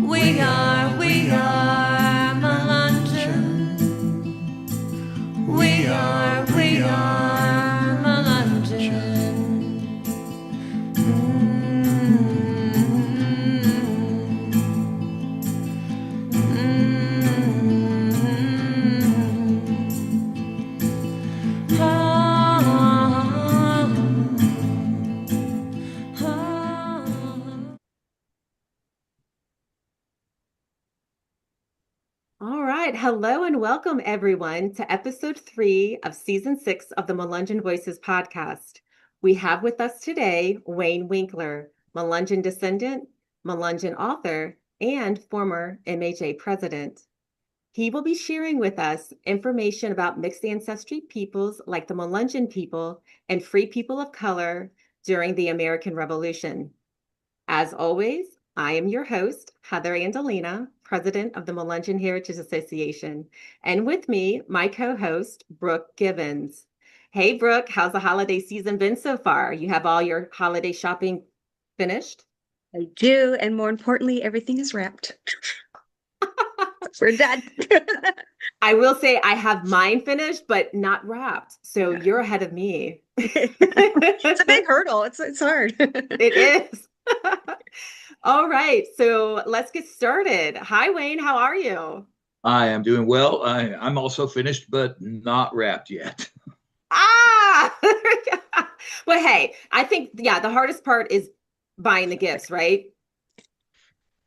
We are Melungeons. We are Melungeons. All right. Hello and welcome, everyone, to episode 3 of season 6 of the Melungeon Voices podcast. We have with us today Wayne Winkler, Melungeon descendant, Melungeon author, and former MHA president. He will be sharing with us information about mixed ancestry peoples like the Melungeon people and free people of color during the American Revolution. As always, I am your host, Heather Andolina, president of the Melungeon Heritage Association, and with me, my co-host, Brooke Gibbons. Hey, Brooke, how's the holiday season been so far? You have all your holiday shopping finished? I do, and more importantly, everything is wrapped. We're done. I will say I have mine finished, but not wrapped. So you're ahead of me. It's a big hurdle. It's hard. It is. All right, so let's get started. Hi, Wayne. How are you? I am doing well. I'm also finished, but not wrapped yet. But hey, I think, yeah, the hardest part is buying the gifts, right?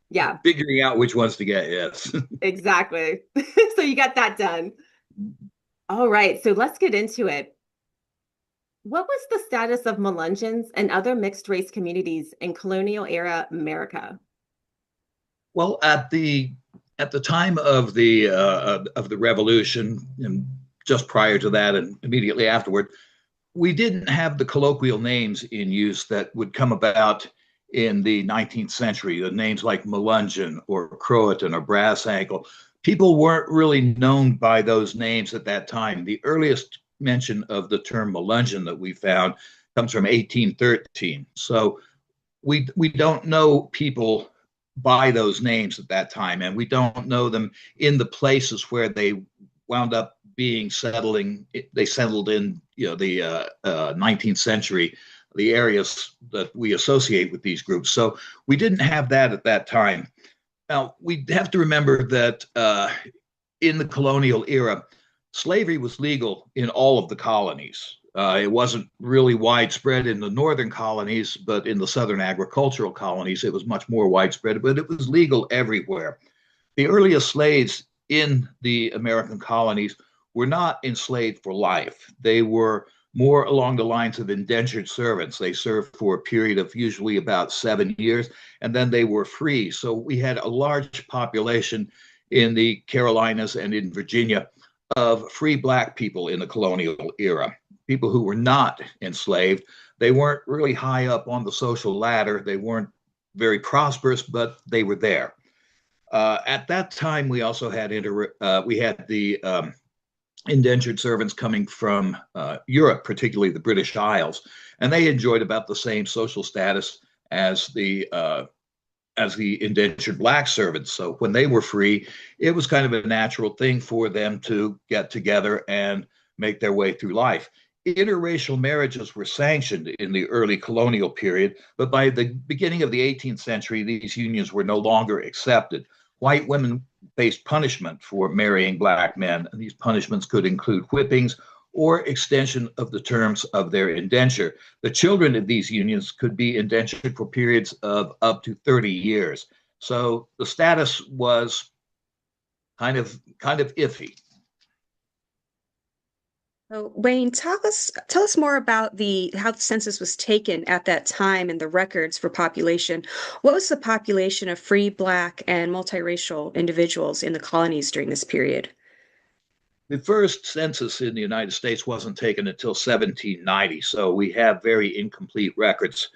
Yeah, Figuring out which ones to get, yes. exactly. So you got that done. All right, so let's get into it. What was the status of Melungeons and other mixed race communities in colonial era America? Well, at the time of the revolution, and just prior to that, and immediately afterward, we didn't have the colloquial names in use that would come about in the 19th century. The names like Melungeon or Croatan or Brass Ankle. People weren't really known by those names at that time. The earliest mention of the term Melungeon that we found comes from 1813. So we don't know people by those names at that time, and we don't know them in the places where they wound up settling. They settled in, the 19th century, the areas that we associate with these groups. So we didn't have that at that time. Now, we have to remember that in the colonial era, slavery was legal in all of the colonies. It wasn't really widespread in the northern colonies, but in the southern agricultural colonies, it was much more widespread, but it was legal everywhere. The earliest slaves in the American colonies were not enslaved for life. They were more along the lines of indentured servants. They served for a period of usually about 7 years, and then they were free. So we had a large population in the Carolinas and in Virginia of free Black people in the colonial era, people who were not enslaved. They weren't really high up on the social ladder. They weren't very prosperous, but they were there. At that time, we also had the indentured servants coming from Europe, particularly the British Isles, and they enjoyed about the same social status as the indentured Black servants. So when they were free, it was kind of a natural thing for them to get together and make their way through life. Interracial marriages were sanctioned in the early colonial period, but by the beginning of the 18th century, these unions were no longer accepted. White women faced punishment for marrying Black men, and these punishments could include whippings or extension of the terms of their indenture. The children of these unions could be indentured for periods of up to 30 years. So the status was kind of iffy. So, Wayne, tell us more about how the census was taken at that time and the records for population. What was the population of free Black and multiracial individuals in the colonies during this period? The first census in the United States wasn't taken until 1790, so we have very incomplete records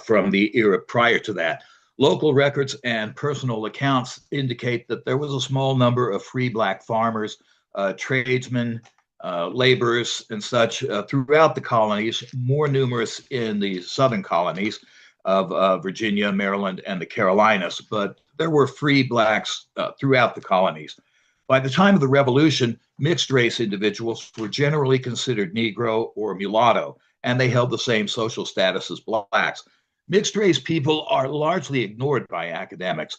from the era prior to that. Local records and personal accounts indicate that there was a small number of free Black farmers, tradesmen, laborers, and such throughout the colonies, more numerous in the southern colonies of Virginia, Maryland, and the Carolinas. But there were free blacks throughout the colonies. By the time of the Revolution, mixed race individuals were generally considered Negro or mulatto, and they held the same social status as blacks. Mixed race people are largely ignored by academics.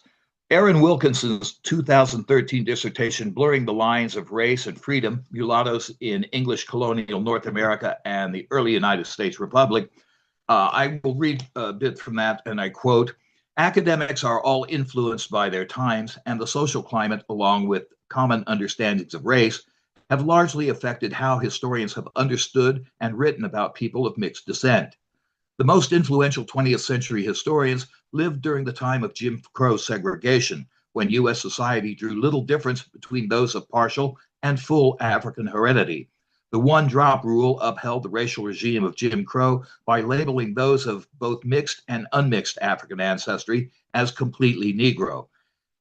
Aaron Wilkinson's 2013 dissertation, Blurring the Lines of Race and Freedom, Mulattoes in English Colonial North America and the Early United States Republic, I will read a bit from that, and I quote, "Academics are all influenced by their times, and the social climate, along with common understandings of race, have largely affected how historians have understood and written about people of mixed descent. The most influential 20th century historians lived during the time of Jim Crow segregation, when U.S. society drew little difference between those of partial and full African heredity. The one-drop rule upheld the racial regime of Jim Crow by labeling those of both mixed and unmixed African ancestry as completely Negro.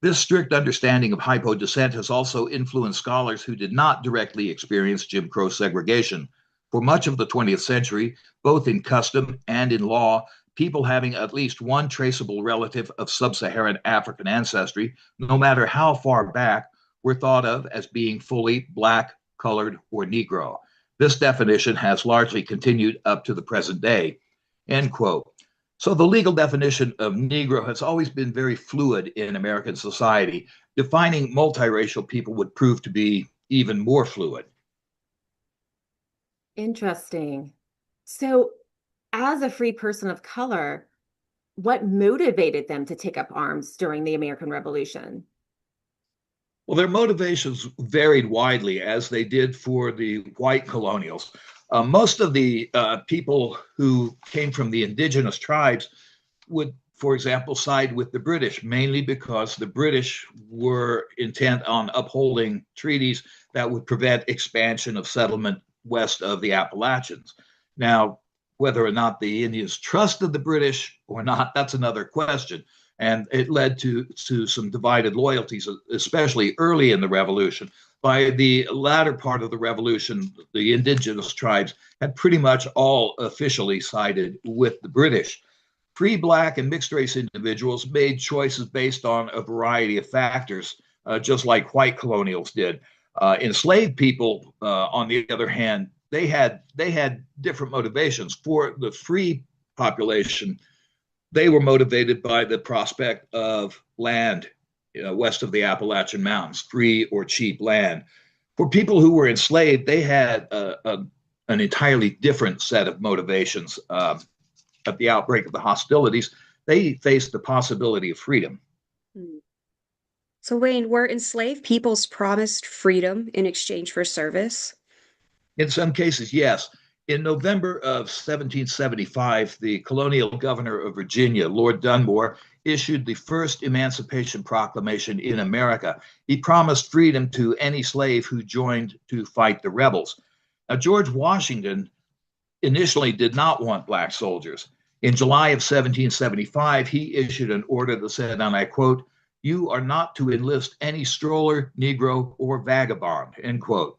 This strict understanding of hypodescent has also influenced scholars who did not directly experience Jim Crow segregation. For much of the 20th century, both in custom and in law, people having at least one traceable relative of sub-Saharan African ancestry, no matter how far back, were thought of as being fully black, colored, or Negro. This definition has largely continued up to the present day." End quote. So the legal definition of Negro has always been very fluid in American society. Defining multiracial people would prove to be even more fluid. Interesting. So, as a free person of color, what motivated them to take up arms during the American Revolution? Well, their motivations varied widely, as they did for the white colonials. Most of the people who came from the indigenous tribes would, for example, side with the British, mainly because the British were intent on upholding treaties that would prevent expansion of settlement west of the Appalachians. Now, whether or not the Indians trusted the British or not, that's another question. And it led to some divided loyalties, especially early in the Revolution. By the latter part of the Revolution, the indigenous tribes had pretty much all officially sided with the British. Free black and mixed race individuals made choices based on a variety of factors, just like white colonials did. Enslaved people, on the other hand, they had different motivations. For the free population, they were motivated by the prospect of land west of the Appalachian Mountains, free or cheap land. For people who were enslaved, they had an entirely different set of motivations. At the outbreak of the hostilities, they faced the possibility of freedom. So, Wayne, were enslaved peoples promised freedom in exchange for service? In some cases, yes. In November of 1775, the colonial governor of Virginia, Lord Dunmore, issued the first Emancipation Proclamation in America. He promised freedom to any slave who joined to fight the rebels. Now, George Washington initially did not want black soldiers. In July of 1775, he issued an order that said, and I quote, "You are not to enlist any stroller, Negro, or vagabond," end quote.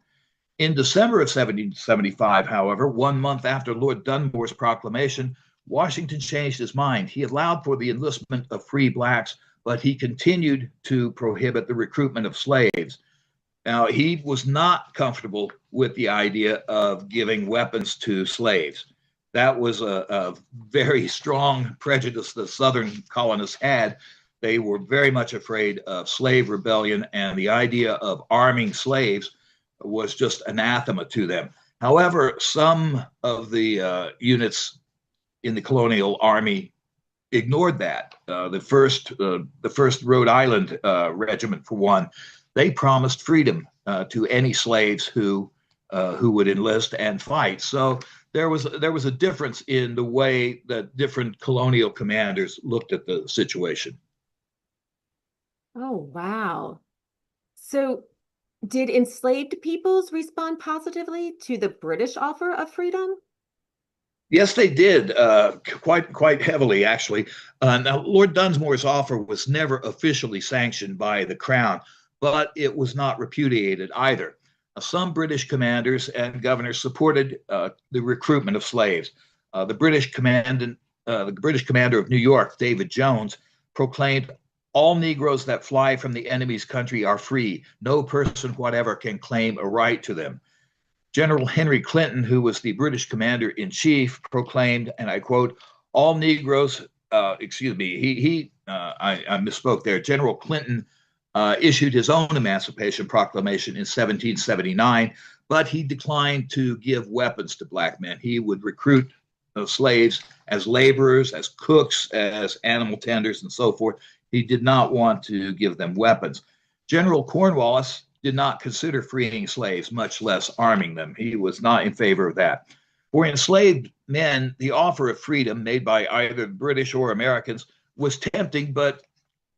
In December of 1775, however, 1 month after Lord Dunmore's proclamation, Washington changed his mind. He allowed for the enlistment of free blacks, but he continued to prohibit the recruitment of slaves. Now, he was not comfortable with the idea of giving weapons to slaves. That was a very strong prejudice the Southern colonists had. They were very much afraid of slave rebellion, and the idea of arming slaves was just anathema to them. However, some of the units in the colonial army ignored that. The first Rhode Island regiment, for one, they promised freedom to any slaves who would enlist and fight. So there was a difference in the way that different colonial commanders looked at the situation. Oh, wow. So, did enslaved peoples respond positively to the British offer of freedom? Yes, they did, quite heavily, actually. Now, Lord Dunmore's offer was never officially sanctioned by the Crown, but it was not repudiated either. Some British commanders and governors supported the recruitment of slaves. The British commander of New York, David Jones, proclaimed all Negroes that fly from the enemy's country are free. No person whatever can claim a right to them. General Henry Clinton, who was the British commander-in-chief, proclaimed, and I quote, all Negroes, I misspoke there. General Clinton issued his own Emancipation Proclamation in 1779, but he declined to give weapons to black men. He would recruit slaves as laborers, as cooks, as animal tenders, and so forth. He did not want to give them weapons. General Cornwallis did not consider freeing slaves, much less arming them. He was not in favor of that. For enslaved men, the offer of freedom made by either British or Americans was tempting, but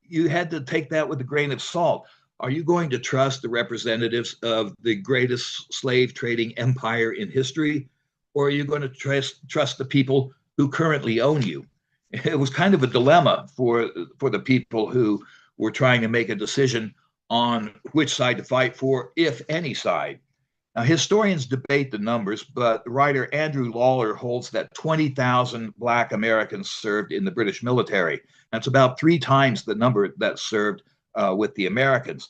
you had to take that with a grain of salt. Are you going to trust the representatives of the greatest slave trading empire in history, or are you going to trust the people who currently own you? It was kind of a dilemma for the people who were trying to make a decision on which side to fight for, if any side. Now, historians debate the numbers, but the writer Andrew Lawler holds that 20,000 Black Americans served in the British military. That's about 3 times the number that served with the Americans.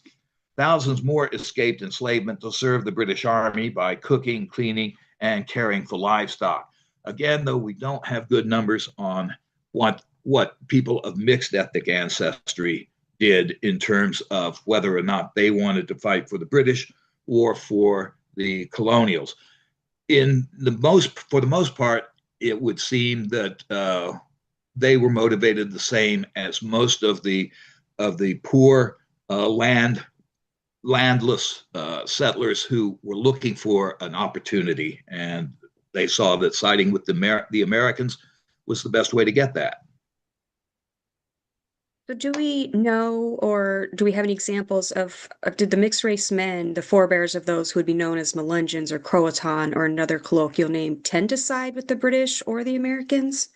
Thousands more escaped enslavement to serve the British Army by cooking, cleaning, and caring for livestock. Again, though, we don't have good numbers on what people of mixed ethnic ancestry did in terms of whether or not they wanted to fight for the British or for the colonials. For the most part, it would seem that they were motivated the same as most of the poor landless settlers who were looking for an opportunity, and they saw that siding with the Americans was the best way to get that. So do we know, or do we have any examples did the mixed race men, the forebears of those who would be known as Melungeons or Croatan or another colloquial name, tend to side with the British or the Americans?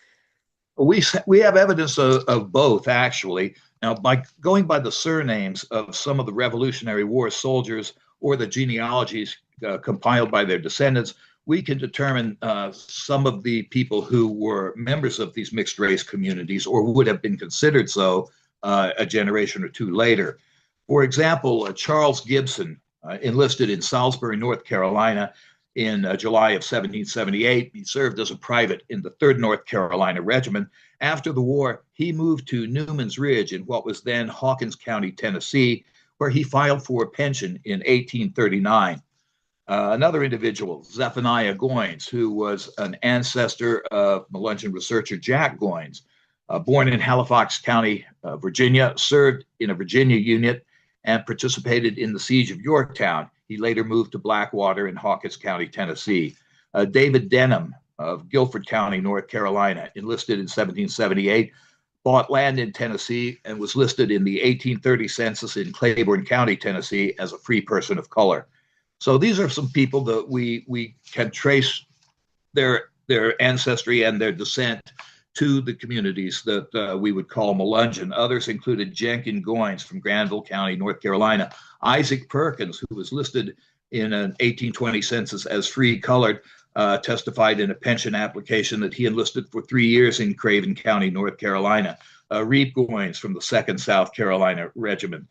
We have evidence of both, actually. Now, by going by the surnames of some of the Revolutionary War soldiers or the genealogies compiled by their descendants, we can determine some of the people who were members of these mixed race communities or would have been considered so a generation or two later. For example, Charles Gibson enlisted in Salisbury, North Carolina in July of 1778. He served as a private in the 3rd North Carolina Regiment. After the war, he moved to Newman's Ridge in what was then Hawkins County, Tennessee, where he filed for a pension in 1839. Another individual, Zephaniah Goins, who was an ancestor of Melungeon researcher Jack Goins, born in Halifax County, Virginia, served in a Virginia unit and participated in the siege of Yorktown. He later moved to Blackwater in Hawkins County, Tennessee. David Denham of Guilford County, North Carolina, enlisted in 1778, bought land in Tennessee, and was listed in the 1830 census in Claiborne County, Tennessee, as a free person of color. So these are some people that we can trace their ancestry and their descent to the communities that we would call Melungeon. Others included Jenkins Goins from Granville County, North Carolina, Isaac Perkins, who was listed in an 1820 census as free colored, testified in a pension application that he enlisted for 3 years in Craven County, North Carolina. Reeb Goins from the 2nd South Carolina Regiment.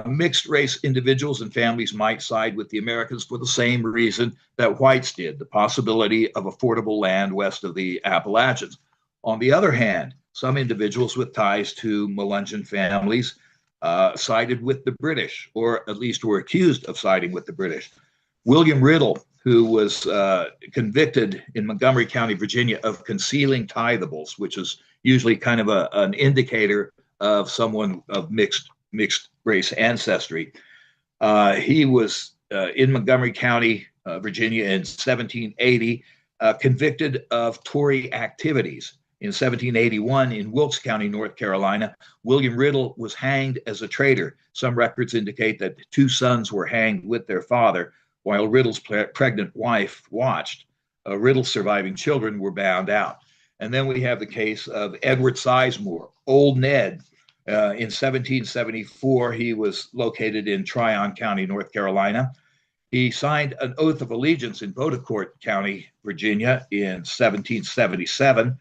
Mixed race individuals and families might side with the Americans for the same reason that whites did, the possibility of affordable land west of the Appalachians. On the other hand, some individuals with ties to Melungeon families sided with the British, or at least were accused of siding with the British. William Riddle, who was convicted in Montgomery County, Virginia, of concealing tithables, which is usually kind of an indicator of someone of mixed race ancestry. He was in Montgomery County, Virginia in 1780, convicted of Tory activities. In 1781, in Wilkes County, North Carolina, William Riddle was hanged as a traitor. Some records indicate that 2 sons were hanged with their father, while Riddle's pregnant wife watched. Riddle's surviving children were bound out. And then we have the case of Edward Sizemore, Old Ned. In 1774, he was located in Tryon County, North Carolina. He signed an oath of allegiance in Bodecourt County, Virginia in 1777.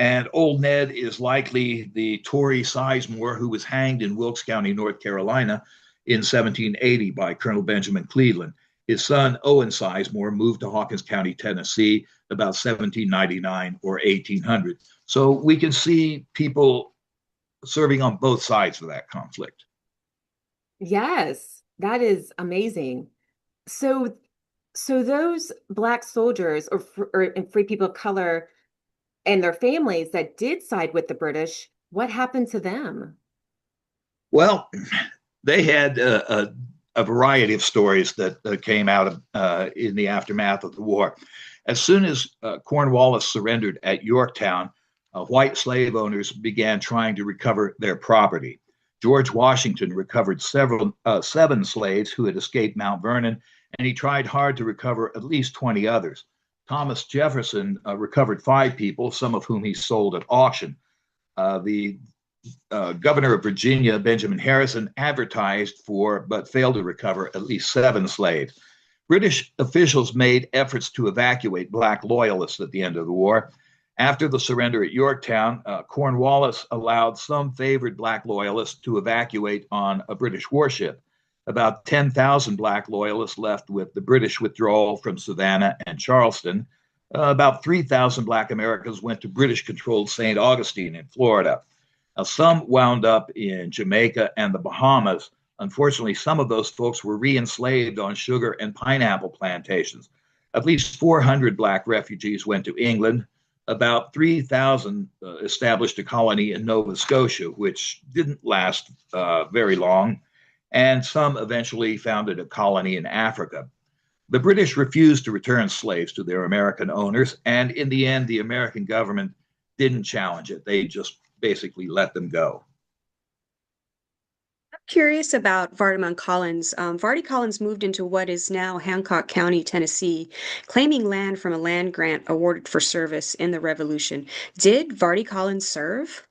And Old Ned is likely the Tory Sizemore who was hanged in Wilkes County, North Carolina in 1780 by Colonel Benjamin Cleveland. His son, Owen Sizemore, moved to Hawkins County, Tennessee about 1799 or 1800. So we can see people serving on both sides of that conflict. Yes, that is amazing. So, so those Black soldiers or free people of color and their families that did side with the British, what happened to them? Well, they had a variety of stories that came out in the aftermath of the war. As soon as Cornwallis surrendered at Yorktown, white slave owners began trying to recover their property. George Washington recovered seven slaves who had escaped Mount Vernon, and he tried hard to recover at least 20 others. Thomas Jefferson recovered 5 people, some of whom he sold at auction. The governor of Virginia, Benjamin Harrison, advertised for but failed to recover at least 7 slaves. British officials made efforts to evacuate Black loyalists at the end of the war. After the surrender at Yorktown, Cornwallis allowed some favored Black loyalists to evacuate on a British warship. About 10,000 Black loyalists left with the British withdrawal from Savannah and Charleston. About 3,000 Black Americans went to British-controlled St. Augustine in Florida. Now, some wound up in Jamaica and the Bahamas. Unfortunately, some of those folks were re-enslaved on sugar and pineapple plantations. At least 400 Black refugees went to England. About 3,000 established a colony in Nova Scotia, which didn't last very long, and some eventually founded a colony in Africa. The British refused to return slaves to their American owners, and in the end, the American government didn't challenge it. They just basically let them go. I'm curious about Vardaman Collins. Vardy Collins moved into what is now Hancock County, Tennessee, claiming land from a land grant awarded for service in the Revolution. Did Vardy Collins serve?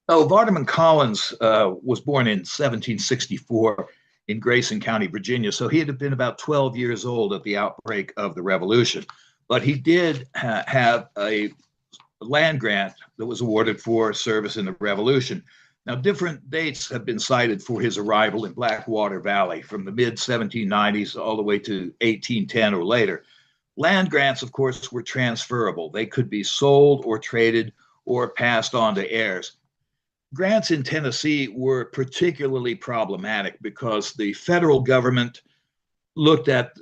Oh, Vardaman Collins was born in 1764 in Grayson County, Virginia. So he had been about 12 years old at the outbreak of the Revolution. But he did have a land grant that was awarded for service in the Revolution. Now, different dates have been cited for his arrival in Blackwater Valley from the mid-1790s all the way to 1810 or later. Land grants, of course, were transferable. They could be sold or traded or passed on to heirs. Grants in Tennessee were particularly problematic because the federal government looked at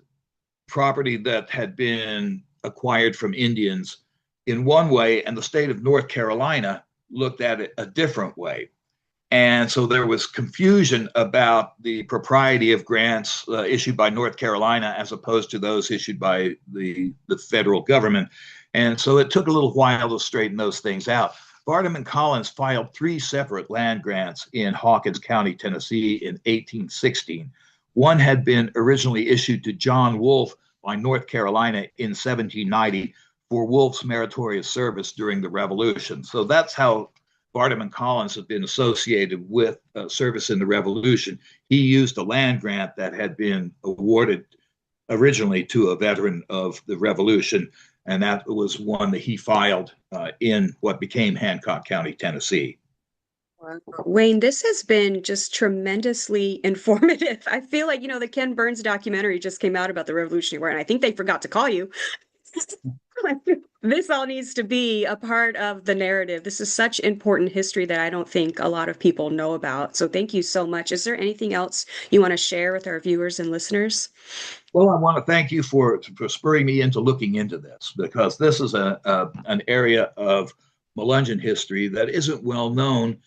property that had been acquired from Indians in one way, and the state of North Carolina looked at it a different way. And so there was confusion about the propriety of grants issued by North Carolina as opposed to those issued by the federal government. And so it took a little while to straighten those things out. Vardaman Collins filed 3 separate land grants in Hawkins County, Tennessee in 1816. One had been originally issued to John Wolfe by North Carolina in 1790 for Wolfe's meritorious service during the Revolution. So that's how Vardaman Collins had been associated with service in the Revolution. He used a land grant that had been awarded originally to a veteran of the Revolution, and that was one that he filed in what became Hancock County, Tennessee. Wayne, this has been just tremendously informative. I feel like, the Ken Burns documentary just came out about the Revolutionary War, and I think they forgot to call you. This all needs to be a part of the narrative. This is such important history that I don't think a lot of people know about. So thank you so much. Is there anything else you want to share with our viewers and listeners? Well, I want to thank you for spurring me into looking into this, because this is an area of Melungeon history that isn't well known.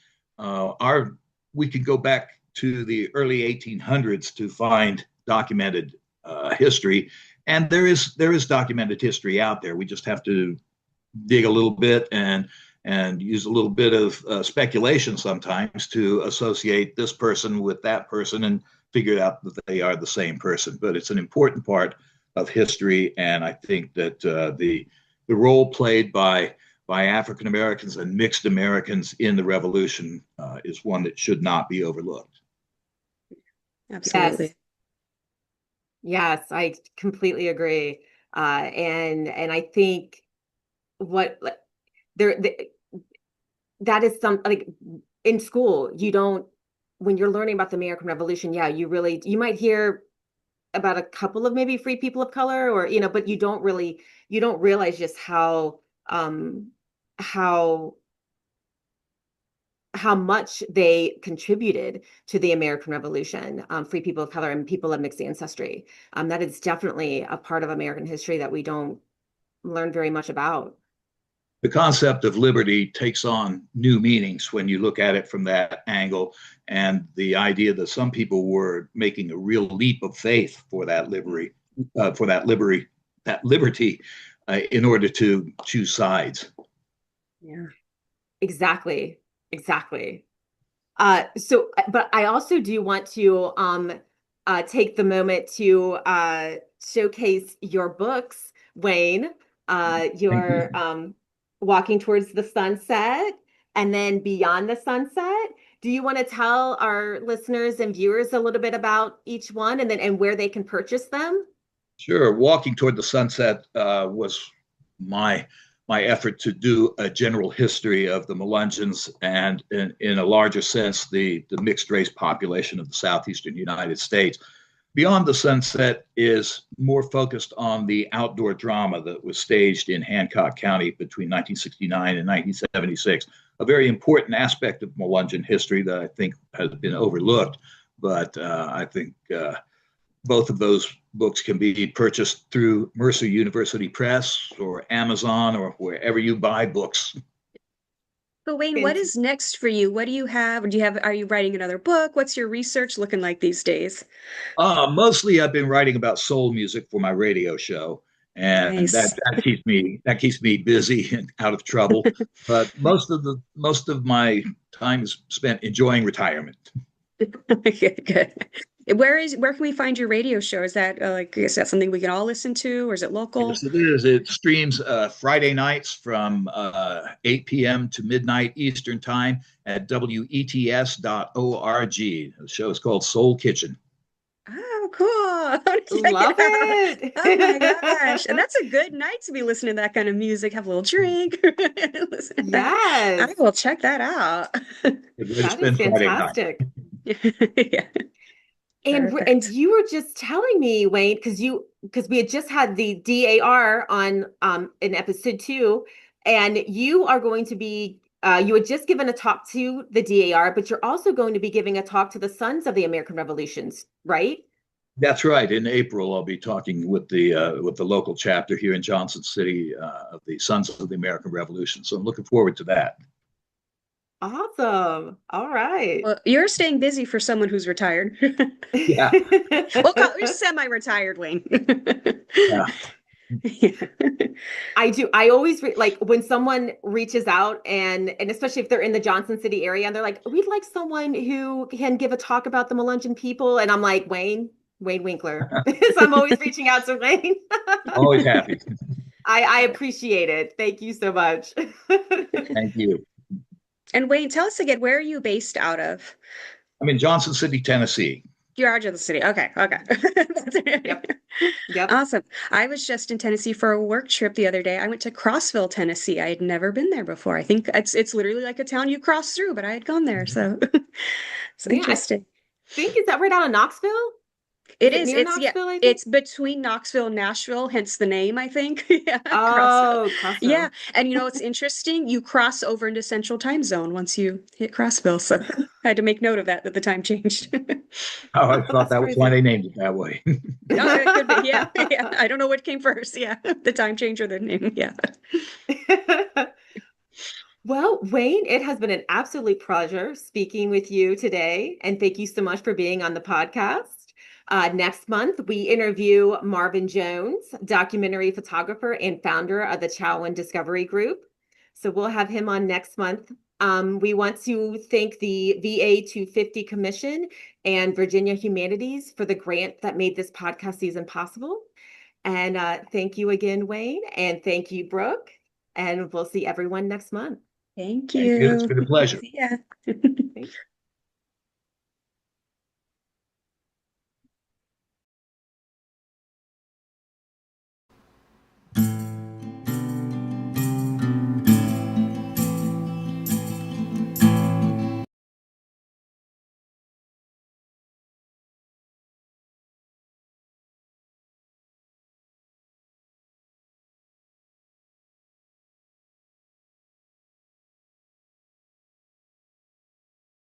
We could go back to the early 1800s to find documented history. And there is documented history out there. We just have to dig a little bit and use a little bit of speculation sometimes to associate this person with that person and figure out that they are the same person. But it's an important part of history, and I think that the role played by African Americans and mixed Americans in the Revolution is one that should not be overlooked. Absolutely. Yes, I completely agree. And I think what that is like in school, you don't, when you're learning about the American Revolution, yeah, you might hear about a couple of maybe free people of color, or, but you don't realize just um, how, how much they contributed to the American Revolution, free people of color and people of mixed ancestry. That is definitely a part of American history that we don't learn very much about. The concept of liberty takes on new meanings when you look at it from that angle, and the idea that some people were making a real leap of faith for that liberty, in order to choose sides. Yeah, exactly. Exactly. But I also do want to take the moment to showcase your books, Wayne. Your Walking Towards the Sunset, and then Beyond the Sunset. Do you want to tell our listeners and viewers a little bit about each one, and where they can purchase them? Sure. Walking Toward the Sunset was my effort to do a general history of the Melungeons, and in a larger sense, the mixed race population of the southeastern United States. Beyond the Sunset is more focused on the outdoor drama that was staged in Hancock County between 1969 and 1976, a very important aspect of Melungeon history that I think has been overlooked. But I think both of those books can be purchased through Mercer University Press or Amazon or wherever you buy books. So Wayne, what is next for you? What do you have? Are you writing another book? What's your research looking like these days? Mostly I've been writing about soul music for my radio show, and Nice. that keeps me busy and out of trouble. But most of my time is spent enjoying retirement. Okay, good. Where can we find your radio show? Is that is that something we can all listen to, or is it local? Yes, it is. It streams Friday nights from 8 p.m. to midnight Eastern Time at wets.org. The show is called Soul Kitchen. Oh, cool. Love it. Oh my gosh. And that's a good night to be listening to that kind of music, have a little drink. Listen, Yes, I will check that out. that is fantastic. Yeah. And Perfect. you were just telling me, Wayne, because we had just had the DAR on in episode 2, and you are going to be you had just given a talk to the DAR, but you're also going to be giving a talk to the Sons of the American Revolutions, right? That's right. In April, I'll be talking with the local chapter here in Johnson City of the Sons of the American Revolution. So I'm looking forward to that. Awesome. All right. Well, you're staying busy for someone who's retired. Yeah. We're semi-retired, Wayne. Yeah. Yeah. I do. I always like when someone reaches out, and especially if they're in the Johnson City area, and they're like, "We'd like someone who can give a talk about the Melungeon people," and I'm like, Wayne Winkler. So I'm always reaching out to Wayne. Always happy. I appreciate it. Thank you so much. Thank you. And Wayne, tell us again, where are you based out of? I'm in Johnson City, Tennessee. You are Johnson City. Okay. Yep. Yep. Awesome. I was just in Tennessee for a work trip the other day. I went to Crossville, Tennessee. I had never been there before. I think it's literally like a town you cross through, but I had gone there. So it's Yeah, interesting. is that right out of Knoxville? It Is is. it near It's yeah. Knoxville, I think? It's between Knoxville and Nashville, hence the name, I think. Yeah, Oh, Crossville. Yeah, Crossville. and it's interesting. You cross over into Central Time Zone once you hit Crossville. So I had to make note of that the time changed. Oh, I thought That's that was why crazy. they named it that way. No, it could be. Yeah, yeah. I don't know what came first. Yeah, the time change or the name. Yeah. Well, Wayne, it has been an absolute pleasure speaking with you today, and thank you so much for being on the podcast. Next month, we interview Marvin Jones, documentary photographer and founder of the Chowan Discovery Group. So we'll have him on next month. We want to thank the VA 250 Commission and Virginia Humanities for the grant that made this podcast season possible. And thank you again, Wayne, and thank you, Brooke. And we'll see everyone next month. Thank Thank you. It's you. been a pleasure. See ya. Thanks.